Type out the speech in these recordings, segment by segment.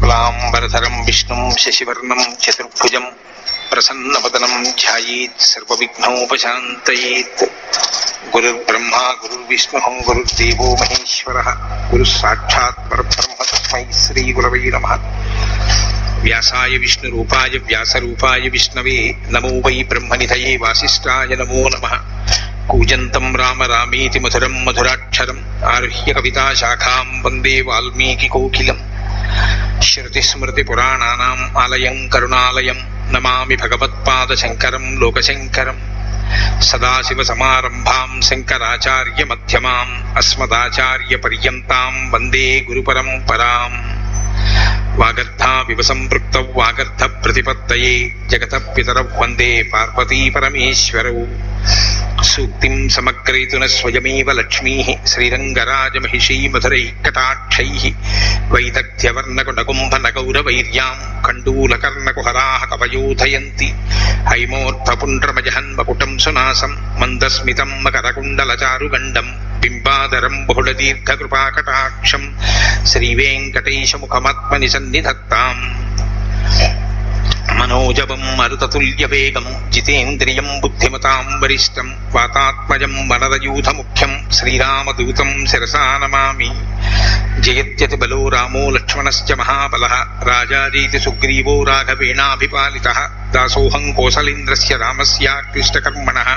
శుక్లాంబరధరం విష్ణుం శశివర్ణం చతుర్భుజం ప్రసన్నవదనం ధ్యాయేత్ సర్వవిఘ్నోపశాంతయేత్. గురుర్బ్రహ్మా గురుర్విష్ణుః గురుర్దేవో మహేశ్వరః గురుః సాక్షాత్ పరబ్రహ్మ తస్మై శ్రీ గురవై నమః. వ్యాసాయ విష్ణురూపాయ వ్యాసరూపాయ విష్ణవే నమో వై బ్రహ్మనిధయే వాసిష్ఠాయ నమో నమః. కూజంతం రామ రామేతి మధురం మధురాక్షరం ఆరుహ్య కవితాశాఖాం వందే వాల్మీకికోకిలం. శ్రుతిస్మృతిపురాణానాం ఆలయం కరుణాలయం నమామి భగవత్పాదశంకరం లోకశంకరం. సదాశివసమారంభాం శంకరాచార్యమధ్యమాం అస్మదాచార్యపర్యంతాం వందే గురుపరంపరాం. వాగర్ధావివ సంపృక్తౌ వాగర్ధ ప్రతిపత్తయే జగతః పితరౌ వందే పార్వతీ పరమేశ్వరౌ. సూక్తిం సమగ్రయతున స్వయమేవ లక్ష్మీః శ్రీరంగరాజమహిషీ మధురైః కటాక్షైః. వైదగ్ధ్యవర్ణకుడకుంభనగౌరవైర్యాం కండూలకర్ణకుహరాः కవయోధయంతి. హైమోర్ధపుండ్రమజహన్మకుటం సునాసం మందస్మితం మకరకుండలచారుగండం బింబాధరం బహుళదీర్ఘకృపాకటాక్షం శ్రీవేంకటేశముఖమాత్మని సన్నిధత్తాం. మనోజవం మరుతతుల్యవేగం జితేంద్రియం బుద్ధిమతాం వరిష్టం వాతాత్మజం వనరయూథముఖ్యం శ్రీరామదూతం శిరసా నమామి. జయత్యతి బలో రామో లక్ష్మణశ్చ మహాబలః రాజారీతి సుగ్రీవో రాఘవేణాభిపాలితః. దాసోహం కోసలేంద్రస్య రామస్య క్లిష్టకర్మణః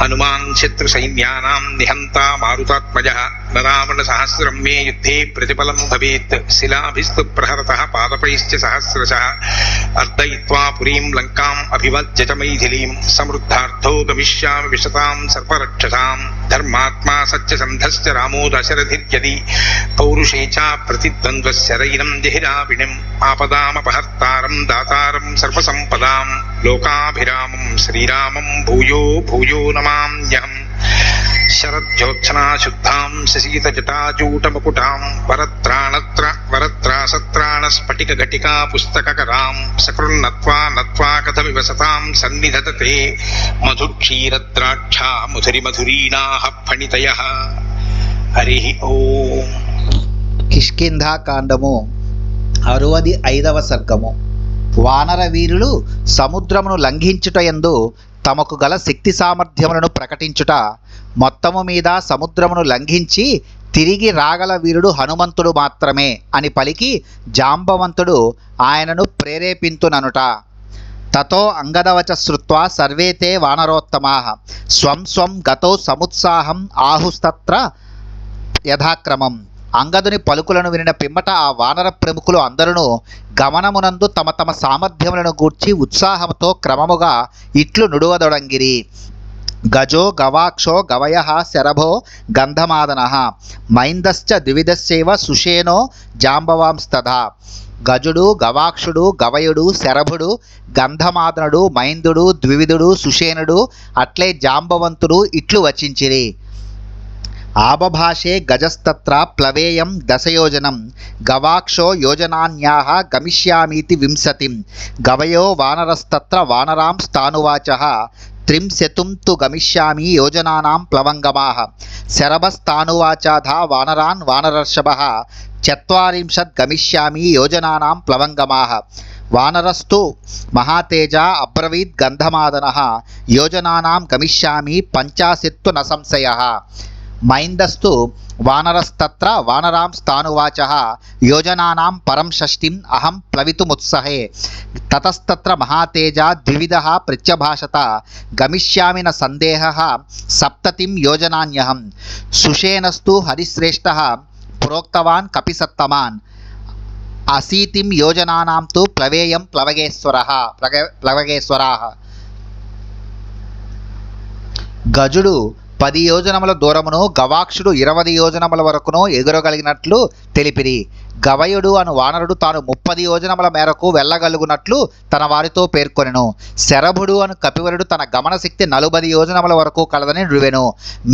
హనుమాన్ శత్రుసైన్యానాం నిహంతా మారుతాత్మజః. రావణ సహస్రం మే యుద్ధే ప్రతిఫలం భవేత్ శిలాభిస్తు ప్రహరతః పాదపైశ్చ సహస్రశః. అర్దయిత్వా పురీం లంకాం అభివజ్య చ మైథిలీం సమృద్ధార్థో గమిష్యామి విశతాం సర్వరక్షసాం. ధర్మాత్మా సత్యసంధశ్చ రామో దశరథిర్యది పౌరుషే చ ప్రతిద్వంద్వశరైరం జహిరావిణిం. ఆపదామపహర్తారం దాతారం సర్వసంపదాం లోకాభిరామం శ్రీరామం భూయో భూయో నమామ్యహం. శరజ్యోత్సనాశుద్ధాం శశీతజటాజూటముకుటాం వరత్రాసత్రాణస్ఫటికఘటికా పుస్తకకరాం. సకృన్నత్వా నత్వా కథమివ సతాం సన్నిధతతే మధుక్షీరద్రాక్షా మధురిమధురీణాః ఫణితయః. హరి ఓం. కిష్కింధాకాండము 65వ సర్గము. వానర వీరులు సముద్రమును లంఘించుటయందు తమకు గల శక్తి సామర్థ్యములను ప్రకటించుట, మొత్తము మీద సముద్రమును లంఘించి తిరిగి రాగల వీరుడు హనుమంతుడు మాత్రమే అని పలికి జాంబవంతుడు ఆయనను ప్రేరేపింతుననుట. తతో అంగదవచ శ్రుత్వా సర్వే తే వానరోత్తమాః స్వం స్వం గతో సముత్సాహం ఆహుస్తత్ర యథాక్రమం. అంగదుని పలుకులను వినిన పిమ్మట ఆ వానర ప్రముఖులు అందరూ గమనమునందు తమ తమ సామర్థ్యములను గూర్చి ఉత్సాహంతో క్రమముగా ఇట్లు నుడువదొడంగిరి. గజో గవాక్షో గవయః శరభో గంధమాదనః మైందశ్చ ద్వివిధశ్చైవ సుషేణో జాంబవాంస్తథా. గజుడు గవాక్షుడు గవయుడు శరభుడు గంధమాదనుడు మైందుడు ద్వివిధుడు సుషేణుడు అట్లే జాంబవంతుడు ఇట్లు వచించిరి. ఆబభాషే గజస్తత్ర ప్లవేయం దశయోజనం గవాక్షో యోజనాన్యాః గమిష్యామీతి వింశతిం. గవయో వానరస్తత్ర వానరాం స్థానువాచః త్రింశతుం తు గమిష్యామి యోజనానాం ప్లవంగమాః. శరభస్థానువాచాధా వానరాన్ వానరర్షభః చత్వారింశత్ గమిష్యామి యోజనానాం ప్లవంగమాః. వానరస్తు మహాతేజ అబ్రవీద్ గంధమాదనః యోజనానాం గమిష్యామి పంచాశత్తు న సంశయః. మైందస్తు వానరస్తత్ర వానరాం స్థానువాచః యోజనానాం పరం షష్టిం అహం ప్లవితుముత్సహే. తతస్తత్ర మహాతేజ ద్వివిధః ప్రత్యభాషత గమిష్యామి న సందేహః సప్తతిం యోజనాన్యహం. సుషేణస్తు హరిశ్రేష్ఠః ప్రోక్తవాన్ కపిసత్తమాన్ అశీతిం యోజనానాం తు ప్లవేయం ప్లవగేశ్వరాః. గజుడు 10 యోజనముల దూరమును గవాక్షుడు 20 యోజనముల వరకును ఎగురగలిగినట్లు తెలిపిరి. గవయుడు అను వానరుడు తాను 30 యోజనముల మేరకు వెళ్ళగలుగునట్లు తన వారితో పేర్కొనెను. శరభుడు అను కపివరుడు తన గమనశక్తి 40 యోజనముల వరకు కలదని రువెను.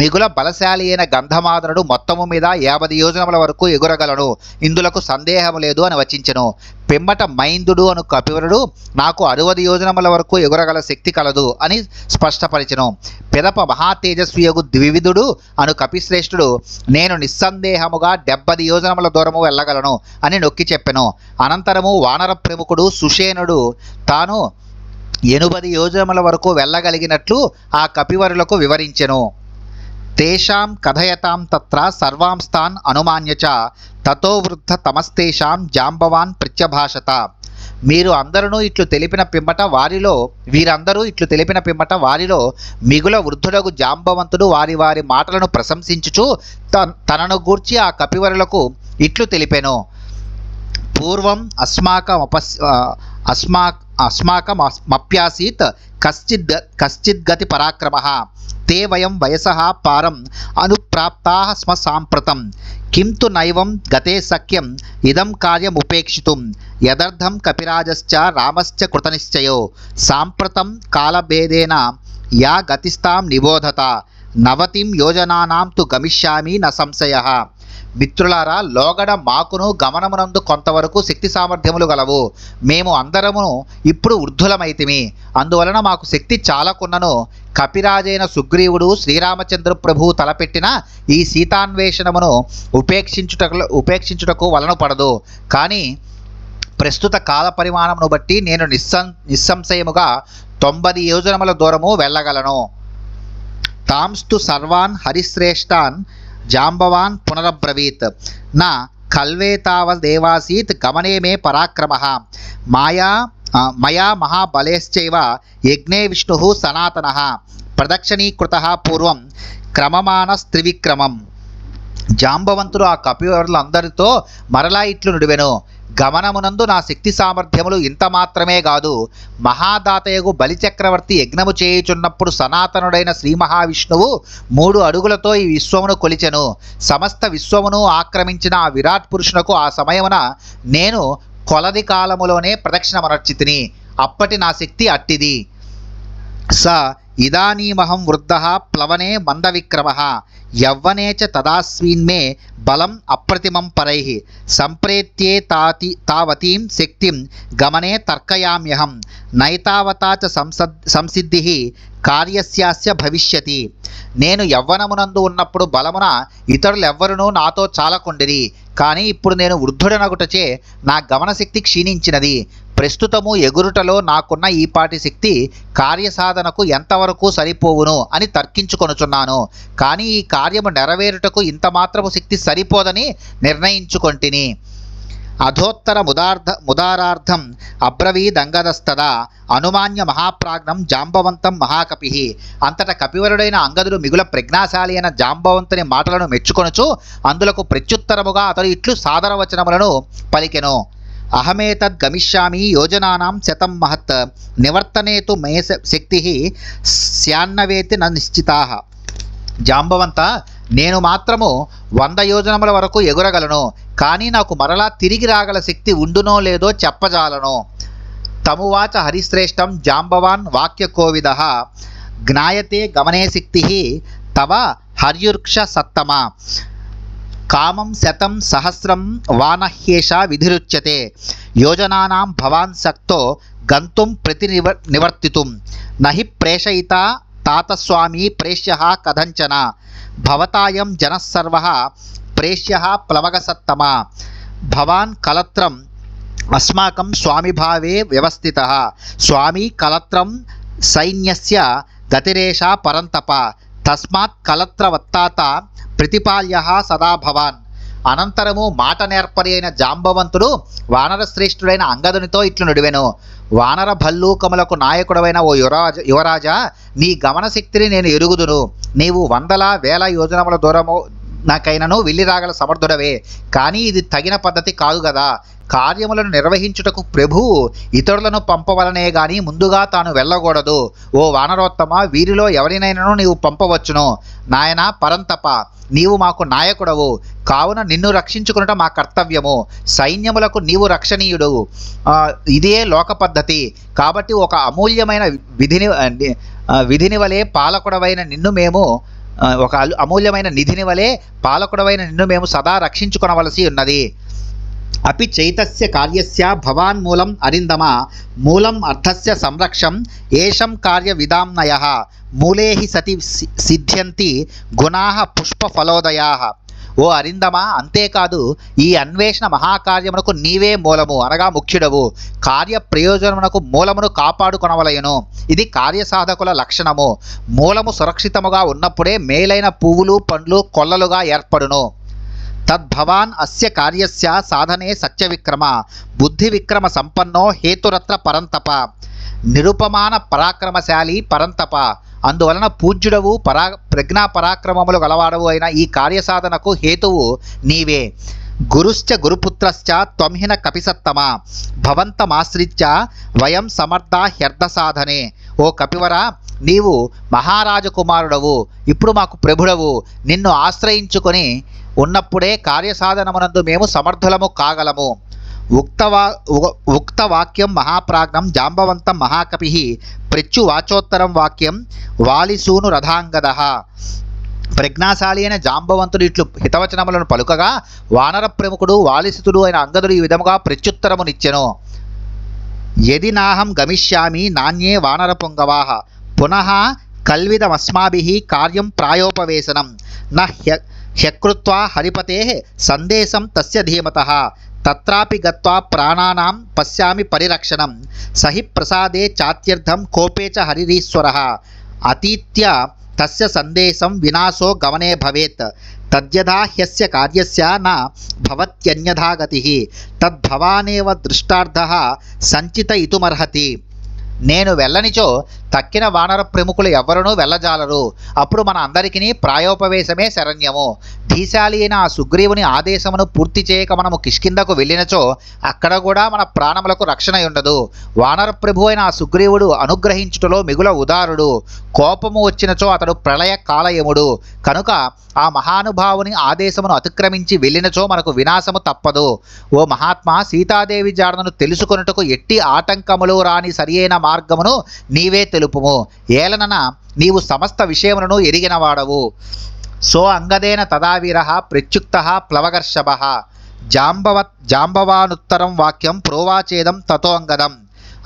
మిగుల బలశాలి అయిన గంధమాదనుడు మొత్తము మీద 50 యోజనముల వరకు ఎగురగలను, ఇందులకు సందేహము లేదు అని వచించెను. పిమ్మట మైందుడు అను కపివరుడు నాకు 60 యోజనముల వరకు ఎగురగల శక్తి కలదు అని స్పష్టపరిచెను. పిదప మహాతేజస్వియగు ద్వివిధుడు అను కపిశ్రేష్ఠుడు నేను నిస్సందేహముగా 70 యోజనముల దూరము వెళ్ళగలను, వెళ్ళగలను అని నొక్కి చెప్పెను. అనంతరము వానర ప్రముఖుడు సుషేనుడు తాను 80 యోజనముల వరకు వెళ్ళగలిగినట్లు ఆ కపివరులకు వివరించెను. తేషాం కథయతాం తత్ర సర్వాంస్తాన్ అనుమాన్య చ తతో వృద్ధ తమస్తేషాం జాంబవాన్ ప్రత్యభాషత. వీరందరూ ఇట్లు తెలిపిన పిమ్మట వారిలో మిగుల వృద్ధుడగు జాంబవంతుడు వారి వారి మాటలను ప్రశంసించుచు తనను గూర్చి ఆ కపివరులకు ఇట్లు తెలిపెను. పూర్వం అస్మాకమప్యాసీత్ కశ్చిద్గతి పరాక్రమః తే వయం వయసః పారం అనుప్రాప్తాః స్మ సాంప్రతం కిం తు నైవం గతే సఖ్యం ఇదం కార్యముపేక్షితుం యదర్థం కపిరాజశ్చ రామశ్చ కృతనిశ్చయో సాంప్రతం కాలభేదేన యా గతిస్తాం నిబోధత 90 యోజనానాం తు గమిష్యామి న సంశయః. మిత్రులారా, లోగడ మాకును గమనమునందు కొంతవరకు శక్తి సామర్థ్యములు గలవు. మేము అందరము ఇప్పుడు వృద్ధులమైతిమి. అందువలన మాకు శక్తి చాలకున్నను కపిరాజైన సుగ్రీవుడు శ్రీరామచంద్ర ప్రభువు తలపెట్టిన ఈ సీతాన్వేషణమును ఉపేక్షించుటకు వలన పడదు. కానీ ప్రస్తుత కాల పరిమాణమును బట్టి నేను నిస్సంశయముగా 90 యోజనముల దూరము వెళ్ళగలను. తాంస్తు సర్వాన్ హరిశ్రేష్టాన్ జాంబవాన్ పునరబ్రవీత్ నా ఖల్వేతావదేవాసీత్ గమనే మే పరాక్రమః మయా మహాబలేశ్చైవ యజ్ఞే విష్ణుః సనాతనః ప్రదక్షిణీకృతః పూర్వం క్రమమానస్త్రివిక్రమం. జాంబవంతుడు ఆ కపివరులందరితో మరలా ఇట్లు నుడివెను. గమనమునందు నా శక్తి సామర్థ్యములు ఇంత మాత్రమే కాదు. మహాదాతయగు బలిచక్రవర్తి యజ్ఞము చేయుచున్నప్పుడు సనాతనుడైన శ్రీ మహావిష్ణువు 3 అడుగులతో ఈ విశ్వమును కొలిచెను. సమస్త విశ్వమును ఆక్రమించిన ఆ విరాట్ పురుషునకు ఆ సమయమున నేను కొలది కాలములోనే ప్రదక్షిణమనర్చితిని. అప్పటి నా శక్తి అట్టిది. స ఇదానీమహం వృద్ధః ప్లవనే మందవిక్రమః యవ్వనే చ తదాస్మిన్మే బలం అప్రతిమం పరైః సంప్రేత్యే తావతీం శక్తిం గమనే తర్కయామ్యహం నైతావతా చ సంసిద్ధిః కార్యస్యాస్య భవిష్యతి. నేను యవ్వనమునందు ఉన్నప్పుడు బలమున ఇతరులెవ్వరునూ నాతో చాలకుండిరి. కానీ ఇప్పుడు నేను వృద్ధుడనగుటచే నా గమనశక్తి క్షీణించినది. ప్రస్తుతము ఎగురుటలో నాకున్న ఈపాటి శక్తి కార్యసాధనకు ఎంతవరకు సరిపోవును అని తర్కించుకొనుచున్నాను. కానీ ఈ కార్యము నెరవేరుటకు ఇంత మాత్రము శక్తి సరిపోదని నిర్ణయించుకొంటిని. అధోత్తర ముదారార్థం అబ్రవీదంగదస్తదా అనుమాన్య మహాప్రాజ్ఞం జాంబవంతం మహాకపిః. అంతటా కపివరుడైన అంగదుడు మిగుల ప్రజ్ఞాశాలి అయిన జాంబవంతుని మాటలను మెచ్చుకొనుచు అందులకు ప్రత్యుత్తరముగా అతడు ఇట్లు సాదరవచనములను పలికెను. అహమేతద్ గమిష్యామి యోజనానాం శతం మహత్ నివర్తనేతు మే శక్తిః స్యాన్నవేతి న నిశ్చితాః. జాంబవంత, నేను మాత్రము 100 యోజనముల వరకు ఎగురగలను. కానీ నాకు మరలా తిరిగి రాగల శక్తి ఉండునో లేదో చెప్పజాలను. తమువాచ హరిశ్రేష్టం జాంబవాన్ వాక్యకోవిదః జ్ఞాయతే గమనే శక్తిః తవ హర్యుర్క్ష సత్తమ కామం శతం సహస్రం వానహ్యేష విధిరుచ్యతే యోజనానాం భవాన్ శక్తో గంతుం నివర్తితుం నహి ప్రేషయితా తాతస్వామి ప్రేష్యః కథంచన భవతాయం జనస్సర్వః ప్రేష్యః ప్లవగసత్తమ భవాన్ కలత్రం అస్మాకం స్వామిభావే వ్యవస్థితః స్వామి కలత్రం సైన్యస్య గతిరేష పరంతప తస్మాత్ కలత్రవత్తాత ప్రతిపాల్యః సదా భవాన్. అనంతరము మాట నేర్పరి అయిన జాంబవంతుడు వానర శ్రేష్ఠుడైన అంగదునితో ఇట్లు నుడివెను. వానర భల్లూకములకు నాయకుడవైన ఓ యువరాజా, నీ గమన శక్తిని నేను ఎరుగుదును. నీవు 100,000 యోజనముల దూరము నాకైనను వెళ్ళి రాగల సమర్థుడవే. కానీ ఇది తగిన పద్ధతి కాదు కదా. కార్యములను నిర్వహించుటకు ప్రభువు ఇతరులను పంపవలనే గాని ముందుగా తాను వెళ్ళకూడదు. ఓ వానరోత్తమ, వీరిలో ఎవరినైనాను నీవు పంపవచ్చును. నాయన పరంతప, నీవు మాకు నాయకుడవు కావున నిన్ను రక్షించుకునట మా కర్తవ్యము. సైన్యములకు నీవు రక్షణీయుడు. ఇదే లోక పద్ధతి. కాబట్టి ఒక అమూల్యమైన విధిని వలె పాలకుడవైన నిన్ను మేము మేము సదా రక్షించుకొనవలసి ఉన్నది. అపి చైతస్య కార్యస్య భవాన్ మూలం అరిందమ మూలం అర్థస్య సంరక్షం ఏషం కార్య విదాంనయః మూలే హి సతి సిద్ధ్యంతి గుణాః పుష్పఫలోదయాః ఓ అరిందమా, అంతేకాదు ఈ అన్వేషణ మహాకార్యమునకు నీవే మూలము అనగా ముఖ్యుడవు. కార్య ప్రయోజనమునకు మూలమును కాపాడుకొనవలయును. ఇది కార్యసాధకుల లక్షణము. మూలము సురక్షితముగా ఉన్నప్పుడే మేలైన పువ్వులు పండ్లు కొల్లలుగా ఏర్పడును. తద్భవాన్ అస్య కార్యస్య సాధనే సత్యవిక్రమ బుద్ధి విక్రమ సంపన్నో హేతురత్ర పరంతప. నిరుపమాన పరాక్రమశాలి పరంతప. అందువలన పూజ్యుడవు ప్రజ్ఞా పరాక్రమములు గలవాడవు అయిన ఈ కార్యసాధనకు హేతువు నీవే. గురుశ్చ గురుపుత్రశ్చ త్వమిహిన కపిసత్తమ భవంతమాశ్రిత్య వయం సమర్థ హ్యర్థ సాధనే. ఓ కపివర, నీవు మహారాజకుమారుడవు, ఇప్పుడు మాకు ప్రభుడవు. నిన్ను ఆశ్రయించుకొని ఉన్నప్పుడే కార్యసాధనమునందు మేము సమర్థులము కాగలము. ఉక్తవాక్యం మహాప్రాజ్ఞం జాంబవంతం మహాకపి ప్రత్యువాచోత్తరం వాక్యం వాలిసూను రథాంగద. ప్రజ్ఞాశాలి అయిన జాంబవంతుడు ఇట్లు హితవచనములను పలుకగా వానర ప్రముఖుడు వాలిసుతుడు అయిన అంగదుడు ఈ విధముగా ప్రత్యుత్తరమునిచ్చెను. యది నాహం గమిష్యామి నాణ్యే వానర పుంగవాః పునః కల్విదమస్మాభిః కార్యం ప్రాయోపవేశనం న హ్యకృత్వా హరిపతేః సందేశం తస్య ధీమతః తత్రాపి గత్వా ప్రాణానాం పశ్యామి పరిరక్షణం సహి ప్రసాదే చాత్యర్థం కోపే చ హరిరీశ్వరః అతీత్య తస్య సందేశం వినాశో గమనే భవేత్ తద్యథా హ్యస్య కార్యస్య న భవత్యన్యథా గతిః తద్భవానేవ దృష్టార్థః సంచితయితుమర్హతి. నేను వెళ్ళనిచో తక్కిన వానర ప్రముఖులు ఎవ్వరూ వెళ్ళజాలరు. అప్పుడు మన అందరికీ ప్రాయోపవేశమే శరణ్యము. ధీశాలి అయిన ఆ సుగ్రీవుని ఆదేశమును పూర్తి చేయక మనము కిష్కింధకు వెళ్ళినచో అక్కడ కూడా మన ప్రాణములకు రక్షణ ఉండదు. వానర ప్రభు అయిన ఆ సుగ్రీవుడు అనుగ్రహించుటలో మిగుల ఉదారుడు. కోపము వచ్చినచో అతడు ప్రళయ కాలయముడు. కనుక ఆ మహానుభావుని ఆదేశమును అతిక్రమించి వెళ్ళినచో మనకు వినాశము తప్పదు. ఓ మహాత్మా, సీతాదేవి జాడను తెలుసుకొనుటకు ఎట్టి ఆటంకములు రాని సరియైన మార్గమును నీవే తెలుపుము. ఏలనన నీవు సమస్త విషయములను ఎరిగినవాడవు. సో అంగదేన తదావీరః ప్రత్యుక్తః ప్లవగర్షభః జాంబవానుత్తరం వాక్యం ప్రోవాచేదం తతో అంగదం.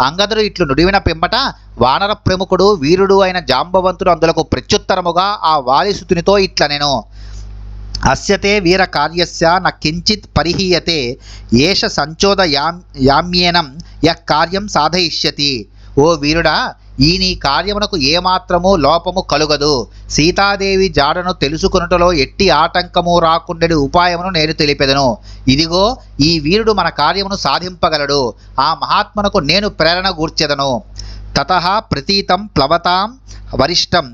అంగదుడు ఇట్లు నుడివిన పిమ్మట వానర ప్రముఖుడు వీరుడు అయిన జాంబవంతుడు అందులకు ప్రత్యుత్తరముగా ఆ వాలిసుతునితో ఇట్లనెను. అస్యతే వీర కార్యస్య న కించిత్ పరిహీయతే ఏష సంచోదయామ్యేనం యః కార్యం సాధయిష్యతి. ఓ వీరుడా, ఈ నీ కార్యమునకు ఏమాత్రము లోపము కలుగదు. సీతాదేవి జాడను తెలుసుకొనుటలో ఎట్టి ఆటంకము రాకుండెడు ఉపాయమును నేను తెలిపెదను. ఇదిగో ఈ వీరుడు మన కార్యమును సాధింపగలడు. ఆ మహాత్మునకు నేను ప్రేరణ గూర్చెదను. తతః ప్రతీతం ప్లవతాం వరిష్టం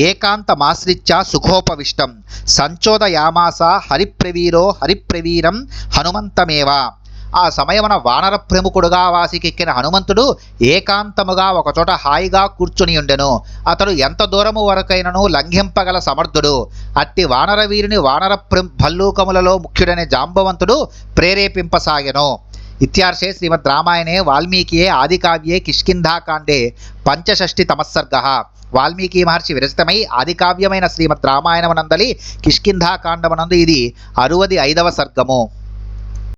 ఏకాంతమాశ్రిత్య సుఖోపవిష్టం సంచోదయామాస హరిప్రవీరం హనుమంతమేవ. ఆ సమయమున వానర ప్రముఖుడుగా వాసికెక్కిన హనుమంతుడు ఏకాంతముగా ఒకచోట హాయిగా కూర్చుని ఉండెను. అతడు ఎంత దూరము వరకైనను లంఘింపగల సమర్థుడు. అట్టి వానర వీరుని వానర భల్లూకములలో ముఖ్యుడనే జాంబవంతుడు ప్రేరేపింపసాగెను. ఇత్యార్షే శ్రీమద్ రామాయణే వాల్మీకియే ఆదికావ్యే కిష్కింధాకాండే 65తమః సర్గః. వాల్మీకి మహర్షి విరచితమై ఆదికావ్యమైన శ్రీమద్ రామాయణమునందలి కిష్కింధాకాండమునందు ఇది 65వ సర్గము.